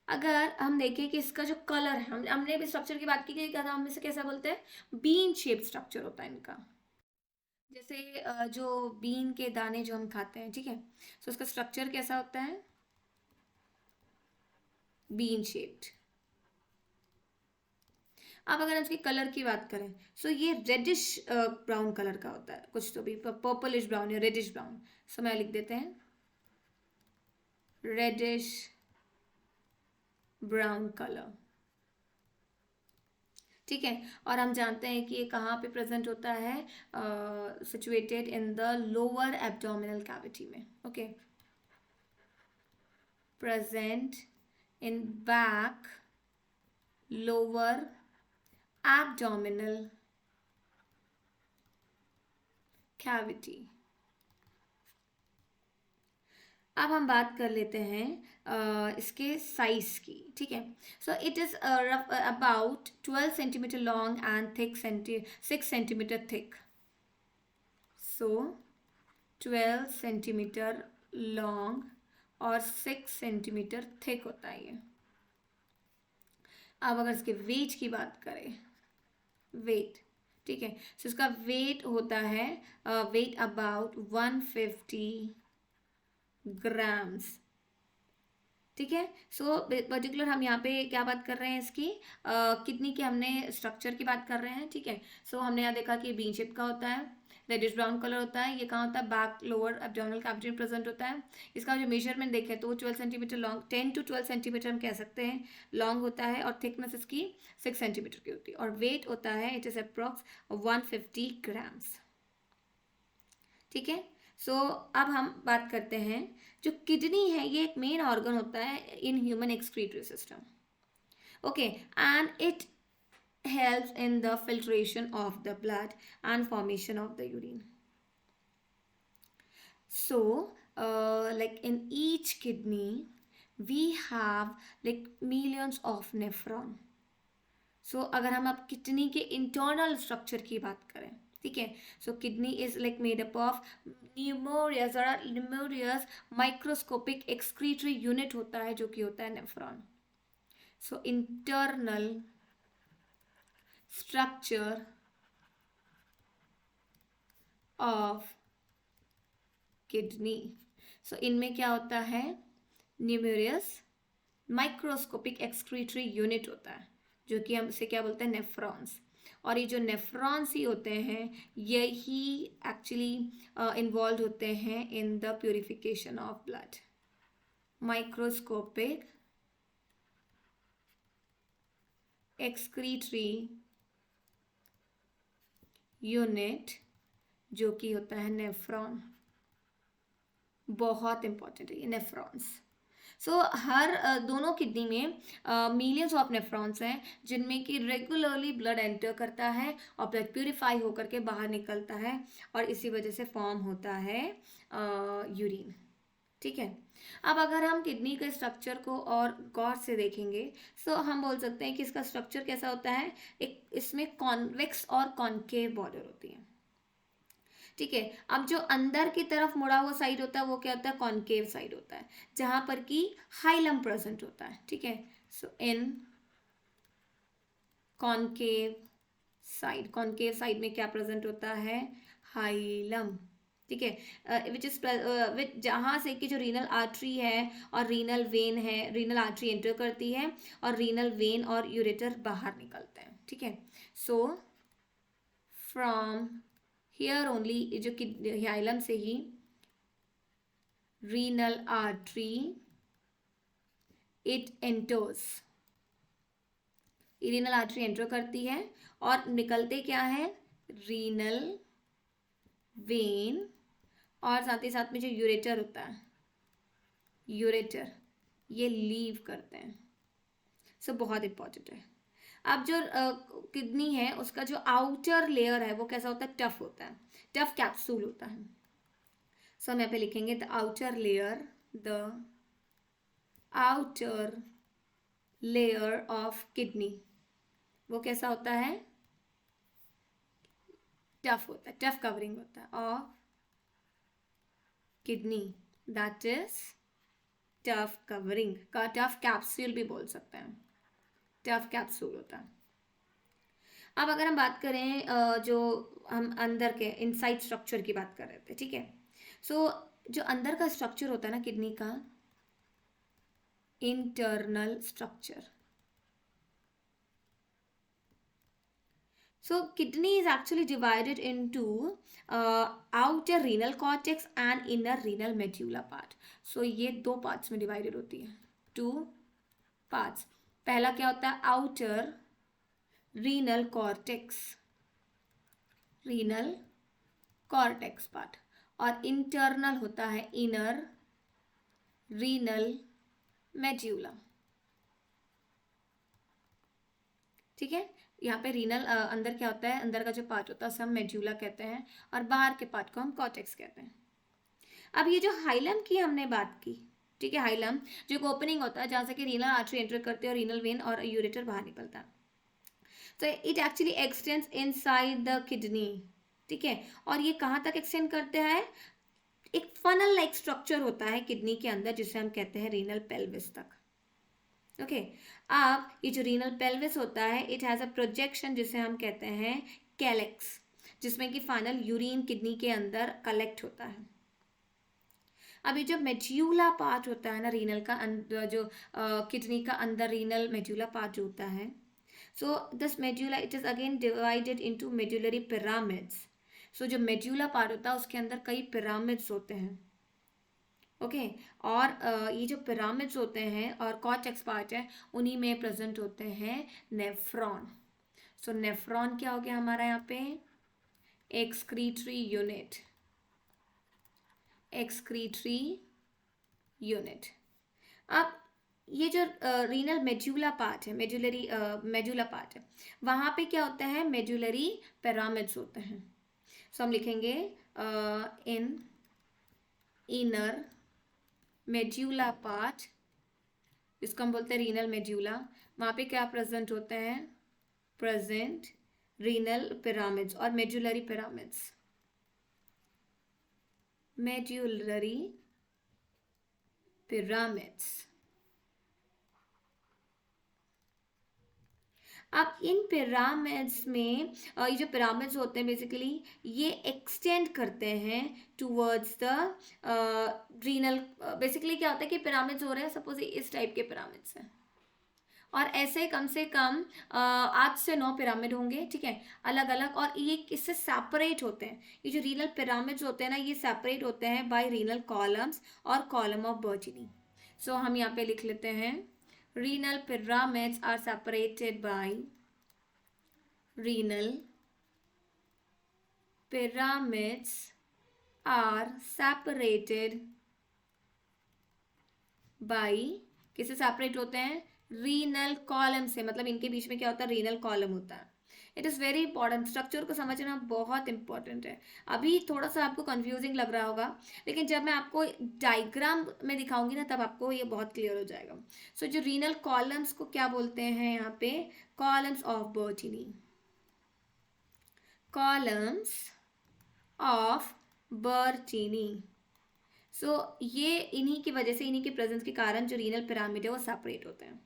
अगर हम देखें कि इसका जो कलर है, हमने भी स्ट्रक्चर की बात की कि हम इसे कैसा बोलते हैं, बीन शेप स्ट्रक्चर होता है इनका, जैसे जो बीन के दाने जो हम खाते हैं, ठीक है। सो उसका स्ट्रक्चर कैसा होता है, बीन शेप्ड। अब अगर हम इसके कलर की बात करें, सो ये रेडिश ब्राउन कलर का होता है, कुछ तो भी पर्पलिश ब्राउन या रेडिश ब्राउन। सो मैं लिख देते हैं रेडिश ब्राउन कलर, ठीक है। और हम जानते हैं कि ये कहाँ पे प्रेजेंट होता है, situated in the lower abdominal cavity में, okay, present in back lower abdominal cavity। अब हम बात कर लेते हैं इसके साइज की, ठीक है। So it is about 12 centimetre long and thick 6 centimetre thick. So 12 centimetre long और 6 सेंटीमीटर थिक होता है ये। अब अगर इसके वेट की बात करें, वेट, ठीक है, सो इसका वेट होता है वेट अबाउट 150 ग्राम्स, ठीक है। सो पर्टिकुलर हम यहाँ पे क्या बात कर रहे हैं इसकी किडनी के, हमने स्ट्रक्चर की बात कर रहे हैं, ठीक है। सो हमने यहाँ देखा कि बीन शेप का होता है, रेडिश ब्राउन कलर होता है, ये कहाँ होता है, बैक लोअर एब्डोमिनल कैविटी में प्रेजेंट होता है। इसका जो मेजरमेंट देखें तो 12 सेंटीमीटर लॉन्ग, 10 to 12 सेंटीमीटर हम कह सकते हैं लॉन्ग होता है, और थिकनेस इसकी 6 सेंटीमीटर की होती है, और वेट होता है इट इज अप्रॉक्स 150 ग्राम्स, ठीक है। सो अब हम बात करते हैं, जो किडनी है ये एक मेन ऑर्गन होता है in human excretory system, okay, and it helps in the filtration of the blood and formation of the urine. So like in each kidney we have like millions of nephron. So अगर हम अब किडनी के इंटरनल स्ट्रक्चर की बात करें, ठीक है, so kidney is like made up of numerous microscopic excretory unit होता है जो कि होता है nephron. So internal structure of kidney, so इनमें क्या होता है, न्यूमेरियस माइक्रोस्कोपिक एक्सक्रीटरी यूनिट होता है जो कि हम इसे क्या बोलते हैं, नेफ्रॉन्स। और ये जो नेफ्रॉन्स ही होते हैं यही एक्चुअली इन्वॉल्व होते हैं in the purification of blood. Microscopic excretory unit जो कि होता है नेफ्रॉन, बहुत इंपॉर्टेंट है ये नेफ्रॉन्स। सो हर दोनों किडनी में मिलियंस ऑफ नेफ्रॉन्स हैं जिनमें कि रेगुलरली ब्लड एंटर करता है और ब्लड प्यूरिफाई होकर के बाहर निकलता है, और इसी वजह से फॉर्म होता है यूरिन, ठीक है। अब अगर हम किडनी के स्ट्रक्चर को और गौर से देखेंगे तो हम बोल सकते हैं कि इसका स्ट्रक्चर कैसा होता है, एक इसमें कॉन्वेक्स और कॉन्केव बॉर्डर होती है, ठीक है। अब जो अंदर की तरफ मुड़ा हुआ साइड होता है वो क्या होता है, कॉन्केव साइड होता है, जहां पर कि हाइलम प्रेजेंट होता है, ठीक है। सो इन कॉन्केव साइड में क्या प्रेजेंट होता है, हाइलम, ठीक है, विच इज विच जहाँ से कि जो रीनल आर्टरी है और रीनल वेन है, रीनल आर्टरी एंटर करती है और रीनल वेन और यूरेटर बाहर निकलते हैं, ठीक है। सो फ्रॉम हियर ओनली, जो कि हाइलम से ही renal artery it enters, renal artery enter करती है और निकलते क्या है, रीनल वेन, और साथ ही साथ में जो यूरेटर होता है, यूरेटर ये लीव करते हैं। सो बहुत इंपॉर्टेंट है। अब जो किडनी है उसका जो आउटर लेयर है वो कैसा होता है, टफ होता है, टफ कैप्सूल होता है। सो हम यहाँ पे लिखेंगे the outer layer of kidney, वो कैसा होता है, टफ होता है, टफ कवरिंग होता है of kidney, that is tough covering का, टफ कैप्सूल भी बोल सकते हैं, टफ कैप्सूल होता है। अब अगर हम बात करें जो हम अंदर के इनसाइड स्ट्रक्चर की बात कर रहे थे, ठीक है। सो जो अंदर का स्ट्रक्चर होता है ना किडनी का, internal structure, so kidney is actually divided into outer renal cortex and inner renal medulla part. so ये दो पार्ट्स में डिवाइडेड होती है, टू पार्ट्स। पहला क्या होता है, आउटर रीनल कॉर्टेक्स पार्ट, और इंटरनल होता है इनर रीनल मेड्यूला, ठीक है। यहाँ पे रीनल अंदर क्या होता है, अंदर का जो पार्ट होता है उसे हम मेड्यूला कहते हैं और बाहर के पार्ट को हम कॉर्टेक्स कहते हैं। अब ये जो हाइलम की हमने बात की, ठीक है, हाइलम जो एक ओपनिंग होता है जहाँ से कि रीनल आर्टरी एंटर करते हैं और रीनल वेन और यूरेटर बाहर निकलता है। तो it actually x tends inside the kidney, ठीक है, और ये कहाँ तक एक्सटेंड करते हैं, एक फनल लाइक स्ट्रक्चर होता है किडनी के अंदर जिसे हम कहते हैं रीनल पेल्विस तक। ओके, अब ये जो रीनल पेल्विस होता है इट हैज़ अ प्रोजेक्शन जिसे हम कहते हैं कैलेक्स, जिसमें कि फाइनल यूरिन किडनी के अंदर कलेक्ट होता है। अभी जो मेड्यूला पार्ट होता है ना रीनल का, जो किडनी का अंदर रीनल मेड्यूला पार्ट जो होता है, so this medulla it is again divided into medullary pyramids. So जो मेड्यूला पार्ट होता है उसके अंदर कई पिरामिड्स होते हैं। ओके, और ये जो पिरामिड्स होते हैं और कॉर्टेक्स पार्ट है उन्हीं में प्रेजेंट होते हैं नेफ्रॉन। सो नेफ्रॉन क्या हो गया हमारा यहाँ पे, एक्सक्रीटरी यूनिट, एक्सक्रीटरी यूनिट। अब ये जो रीनल मेड्यूला पार्ट है, मेड्यूलरी मेड्यूला पार्ट है, वहाँ पे क्या होता है, मेड्यूलरी पिरामिड्स होते हैं। सो हम लिखेंगे इन इनर मेड्यूला पार्ट, इसको हम बोलते हैं रीनल मेड्यूला, वहाँ पे क्या प्रेजेंट होते हैं, प्रेजेंट रीनल पिरामिड्स और मेड्यूलरी पिरामिड्स, मेड्यूलरी पिरामिड्स। अब इन पिरामिड्स में ये जो पिरामिड्स होते हैं बेसिकली ये एक्सटेंड करते हैं टूवर्ड्स द रीनल। बेसिकली क्या होता है कि पिरामिड्स हो रहे हैं, सपोज इस टाइप के पिरामिड्स हैं, और ऐसे कम से कम 8 से 9 पिरामिड होंगे, ठीक है, अलग अलग, और ये इससे सेपरेट होते हैं। ये जो रीनल पिरामिड्स होते हैं ना ये सेपरेट होते हैं बाय रीनल कॉलम्स और कॉलम ऑफ बर्जीनी। सो हम यहाँ पे लिख लेते हैं renal pyramids are separated by renal pyramids are separated by, किससे सेपरेट होते हैं, रीनल कॉलम से, मतलब इनके बीच में क्या होता है, रीनल कॉलम होता है। It is very important, structure को समझना बहुत इंपॉर्टेंट है। अभी थोड़ा सा आपको कंफ्यूजिंग लग रहा होगा, लेकिन जब मैं आपको डायग्राम में दिखाऊंगी ना तब आपको ये बहुत क्लियर हो जाएगा। सो जो रीनल कॉलम्स को क्या बोलते हैं यहाँ पे, कॉलम्स ऑफ बर्जीनी, कॉलम्स ऑफ बर्जीनी। सो ये इन्हीं की वजह से, इन्हीं के प्रेजेंस के कारण जो रीनल पिरामिड है वो सेपरेट होते हैं।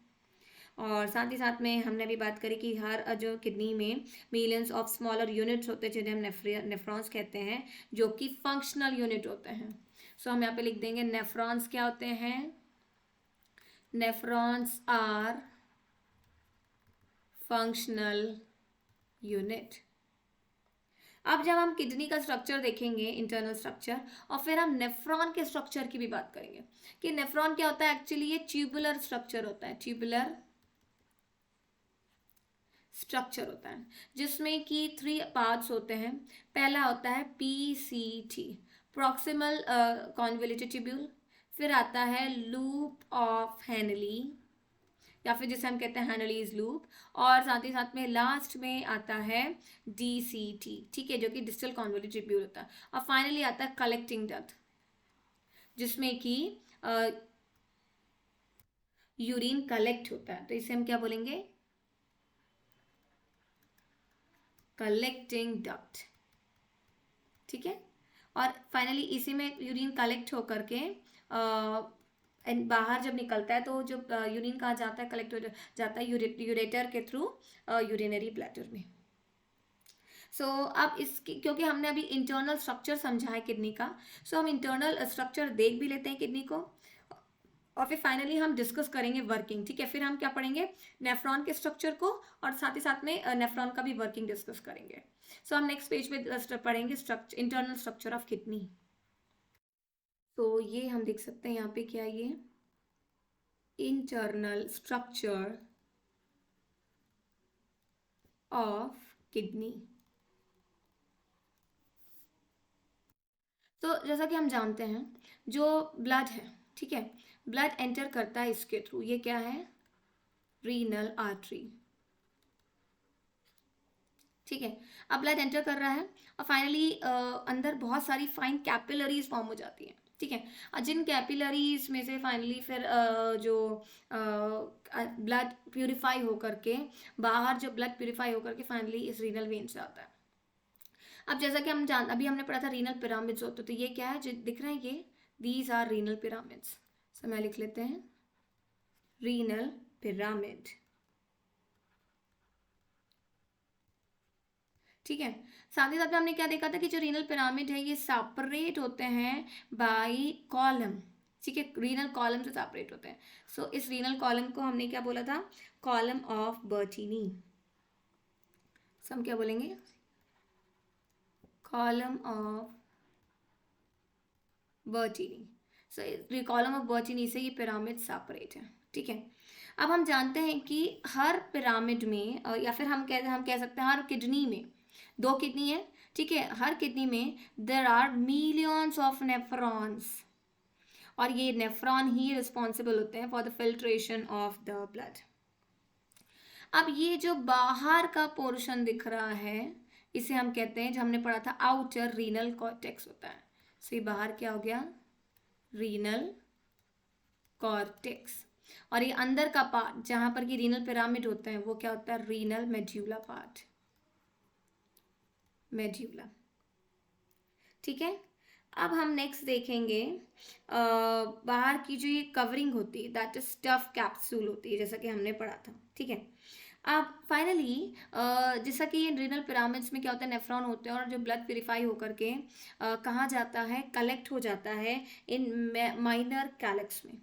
और साथ ही साथ में हमने भी बात करी कि हर जो किडनी में मिलियंस ऑफ स्मॉलर यूनिट्स होते हैं जिन्हें हम नेफ्रॉन्स कहते हैं, जो कि फंक्शनल यूनिट होते हैं। सो हम यहाँ पे लिख देंगे नेफ्रॉन्स क्या होते हैं, नेफ्रॉन्स आर फंक्शनल यूनिट। अब जब हम किडनी का स्ट्रक्चर देखेंगे, इंटरनल स्ट्रक्चर, और फिर हम नेफ्रॉन के स्ट्रक्चर की भी बात करेंगे कि नेफ्रॉन क्या होता है, एक्चुअली ये ट्यूबुलर स्ट्रक्चर होता है, ट्यूबुलर स्ट्रक्चर होता है जिसमें कि 3 पार्ट्स होते हैं। पहला होता है PCT, प्रॉक्सिमल कॉन्वोल्यूटेड ट्यूब्यूल, फिर आता है लूप ऑफ हेनली या फिर जिसे हम कहते हैं हेनलीज लूप, और साथ ही साथ में लास्ट में आता है DCT, ठीक है, जो कि डिस्टल कॉन्वोल्यूटेड ट्यूब्यूल होता है, और फाइनली आता है कलेक्टिंग डक्ट जिसमें कि यूरिन कलेक्ट होता है। तो इसे हम क्या बोलेंगे, कलेक्टिंग डक्ट, ठीक है। और फाइनली इसी में यूरिन कलेक्ट होकर के बाहर जब निकलता है तो जो यूरिन कहाँ जाता है, कलेक्ट हो जाता है यूरेटर के थ्रू यूरिनरी ब्लैडर में। सो अब इसकी, क्योंकि हमने अभी इंटरनल स्ट्रक्चर समझा है किडनी का, सो हम इंटरनल स्ट्रक्चर देख भी लेते हैं किडनी को, और फिर फाइनली हम डिस्कस करेंगे वर्किंग, ठीक है। फिर हम क्या पढ़ेंगे, नेफ्रॉन के स्ट्रक्चर को, और साथ ही साथ में नेफ्रॉन का भी वर्किंग डिस्कस करेंगे। सो हम नेक्स्ट पेज पे पढ़ेंगे structure, internal structure of kidney. तो ये हम देख सकते हैं यहाँ पे क्या है, ये इंटरनल स्ट्रक्चर ऑफ किडनी। तो जैसा कि हम जानते हैं जो ब्लड है, ठीक है, ब्लड एंटर करता है इसके थ्रू, ये क्या है, रीनल आर्टरी, ठीक है। अब ब्लड एंटर कर रहा है और फाइनली अंदर बहुत सारी फाइन कैपिलरीज फॉर्म हो जाती हैं, ठीक है। जिन कैपिलरीज में से फाइनली फिर जो ब्लड प्यूरिफाई होकर के बाहर, जो ब्लड प्यूरिफाई होकर के फाइनली इस रीनल वेन से आता है। अब जैसा कि अभी हमने पढ़ा था रीनल पिरामिड्स होते, तो ये क्या है जो दिख रहा है, ये दीज आर रीनल पिरामिड्स। सो मैं लिख लेते हैं रीनल पिरामिड, ठीक है। साथ ही साथ में हमने क्या देखा था कि जो रीनल पिरामिड है ये सेपरेट होते हैं बाय कॉलम, ठीक है, रीनल कॉलम से सेपरेट होते हैं। सो इस रीनल कॉलम को हमने क्या बोला था, कॉलम ऑफ बर्टीनी। सो हम क्या बोलेंगे, column of बर्टीनी। So column of बर्टीनी से ये पिरामिड सेपरेट है, ठीक है। अब हम जानते हैं कि हर पिरामिड में या फिर हम कह सकते हैं हर किडनी में 2 किडनी है, ठीक है। हर किडनी में there are millions of nephrons, और ये नेफ्रॉन ही रिस्पॉन्सिबल होते हैं for the filtration of the blood. अब ये जो बाहर का पोर्शन दिख रहा है इसे हम कहते हैं, जो हमने पढ़ा था, आउटर रीनल कॉर्टेक्स होता है। सो ये बाहर क्या हो गया, रीनल कॉर्टेक्स। और ये अंदर का पार्ट जहां पर कि रीनल पिरामिड होता है वो क्या होता है, रीनल मेड्यूला पार्ट, मेड्यूला, ठीक है। अब हम नेक्स्ट देखेंगे बाहर की जो ये कवरिंग होती है दैट इज स्टफ कैप्सूल होती है, जैसा कि हमने पढ़ा था, ठीक है। अब फाइनली जैसा कि रीनल पिरामिड्स में क्या होता है, नेफ्रॉन होते हैं और जो ब्लड प्यूरिफाई होकर के कहाँ जाता है, कलेक्ट हो जाता है इन माइनर कैलेक्स में।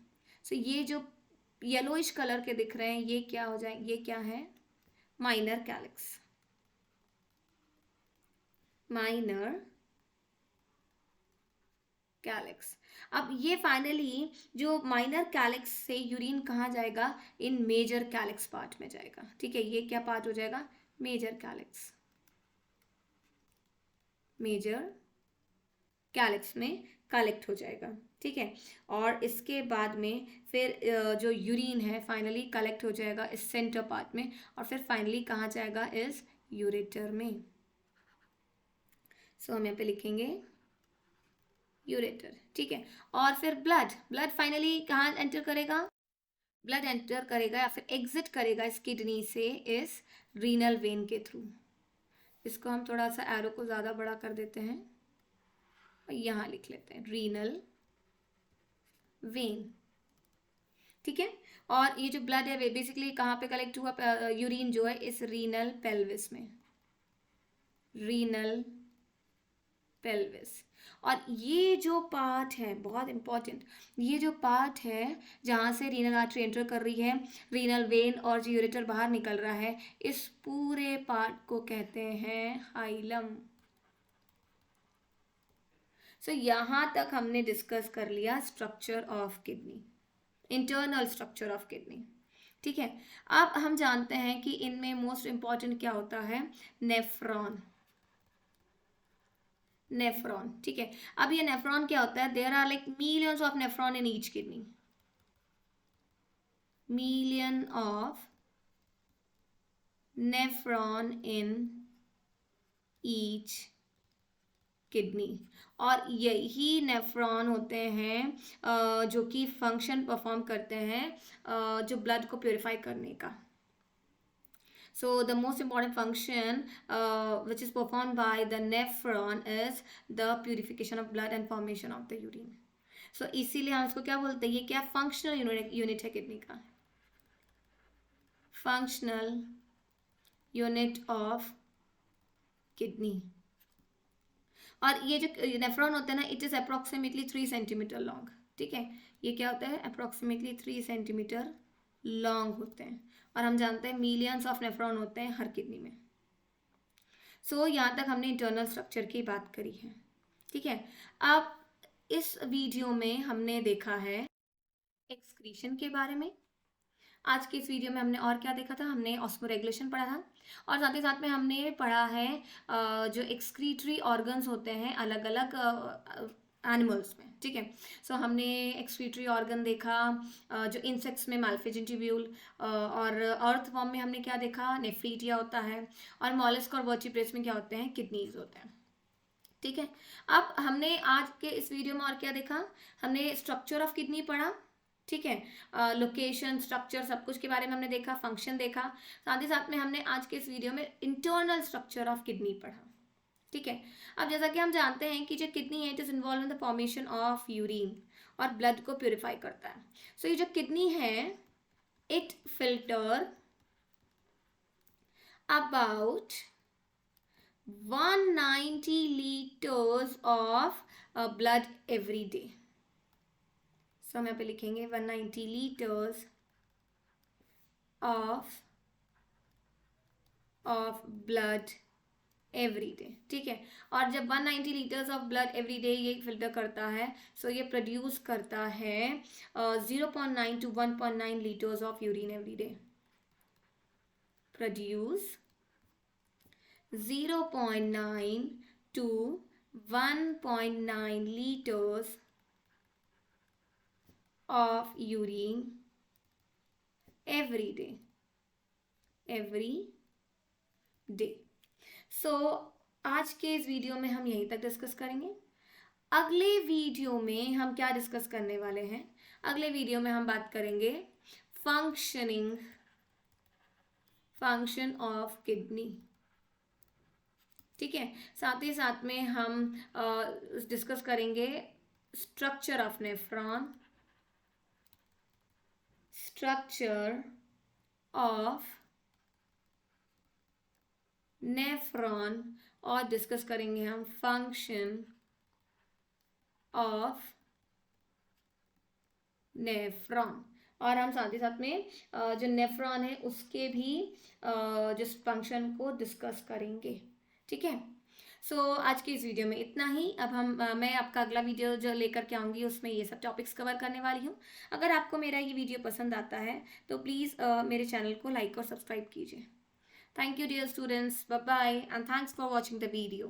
सो ये जो येलोइश कलर के दिख रहे हैं ये क्या हो जाए, ये क्या है, माइनर कैलेक्स, माइनर कैलेक्स। अब ये फाइनली जो माइनर कैलेक्स से यूरिन कहाँ जाएगा, इन मेजर कैलेक्स पार्ट में जाएगा, ठीक है। ये क्या पार्ट हो जाएगा, मेजर कैलेक्स, मेजर कैलेक्स में कलेक्ट हो जाएगा, ठीक है। और इसके बाद में फिर जो यूरिन है फाइनली कलेक्ट हो जाएगा इस सेंटर पार्ट में, और फिर फाइनली कहाँ जाएगा, इस यूरेटर में। सो हम यहाँ पे लिखेंगे यूरेटर, ठीक है। और फिर ब्लड फाइनली कहाँ एंटर करेगा, ब्लड एंटर करेगा या फिर एग्जिट करेगा इस किडनी से इस रीनल वेन के थ्रू। इसको हम थोड़ा सा एरो को ज़्यादा बड़ा कर देते हैं और यहाँ लिख लेते हैं रीनल वेन, ठीक है। और ये जो ब्लड है वे बेसिकली कहाँ पे कलेक्ट हुआ, यूरिन जो है इस रीनल पेल्विस में, रीनल पेल्विस। और ये जो पार्ट है बहुत इंपॉर्टेंट, ये जो पार्ट है जहाँ से रीनल आर्टरी एंटर कर रही है, रीनल वेन और जो यूरेटर बाहर निकल रहा है, इस पूरे पार्ट को कहते हैं हाइलम। सो यहाँ तक हमने डिस्कस कर लिया structure of kidney, internal structure of kidney, ठीक है। अब हम जानते हैं कि इनमें मोस्ट इंपॉर्टेंट क्या होता है, नेफ्रॉन, नेफ्रॉन, ठीक है। अब ये नेफ्रॉन क्या होता है, there are like millions of nephron in each kidney, million of nephron in each kidney. और यही नेफ्रॉन होते हैं जो कि फंक्शन परफॉर्म करते हैं जो ब्लड को प्योरीफाई करने का। So the most important function which is performed by the nephron is the purification of blood and formation of the urine. So इसीलिए हम इसको क्या बोलते हैं, ये क्या फंक्शनल यूनिट है किडनी का, फंक्शनल यूनिट ऑफ किडनी। और ये जो नेफ्रॉन होता है ना, it is approximately 3 centimetre long, ठीक है। ये क्या होता है, अप्रोक्सीमेटली 3 सेंटीमीटर लॉन्ग होते हैं, और हम जानते हैं मिलियंस ऑफ नेफ्रॉन होते हैं हर किडनी में। सो यहाँ तक हमने इंटरनल स्ट्रक्चर की बात करी है, ठीक है। अब इस वीडियो में हमने देखा है एक्सक्रीशन के बारे में। आज की इस वीडियो में हमने और क्या देखा था, हमने ऑस्मोरेगुलेशन पढ़ा था, और साथ ही साथ में हमने पढ़ा है जो एक्सक्रीटरी ऑर्गन्स होते हैं अलग अलग एनिमल्स में, ठीक है। सो हमने एक्सक्रीटरी ऑर्गन देखा जो इंसेक्ट्स में माल्फिजियन ट्यूब्यूल, और अर्थवॉर्म में हमने क्या देखा, नेफ्रीटिया होता है, और मॉलस्क और वर्टिब्रेट्स में क्या होते हैं, किडनीज होते हैं, ठीक है। अब हमने आज के इस वीडियो में और क्या देखा, हमने स्ट्रक्चर ऑफ किडनी पढ़ा, ठीक है, लोकेशन, स्ट्रक्चर, सब कुछ के बारे में हमने देखा, फंक्शन देखा, साथ ही साथ में हमने आज के इस वीडियो में इंटरनल स्ट्रक्चर ऑफ किडनी पढ़ा, ठीक है। अब जैसा कि हम जानते हैं कि जो किडनी है it is involve in the formation of urine और ब्लड को प्योरीफाई करता है। सो ये जो किडनी है it filter about 190 liters of blood every day. So हम यहाँ पे लिखेंगे 190 liters of blood every day, ठीक है। और जब 190 litres of blood every day ये फिल्टर करता है, सो ये प्रोड्यूस करता है 0.9 to 1.9 litres of urine every day, produce 0.9 to 1.9 liters of urine every day. So आज के इस वीडियो में हम यहीं तक डिस्कस करेंगे। अगले वीडियो में हम क्या डिस्कस करने वाले हैं, अगले वीडियो में हम बात करेंगे फंक्शन ऑफ किडनी, ठीक है। साथ ही साथ में हम डिस्कस करेंगे स्ट्रक्चर ऑफ नेफ्रॉन, और डिस्कस करेंगे हम फंक्शन ऑफ नेफ्रॉन, और हम साथ ही साथ में जो नेफ्रॉन है उसके भी जिस फंक्शन को डिस्कस करेंगे, ठीक है। सो आज के इस वीडियो में इतना ही। अब मैं आपका अगला वीडियो जो लेकर के आऊँगी उसमें ये सब टॉपिक्स कवर करने वाली हूँ। अगर आपको मेरा ये वीडियो पसंद आता है तो प्लीज़ मेरे चैनल को लाइक और सब्सक्राइब कीजिए। Thank you dear students, bye bye and thanks for watching the video.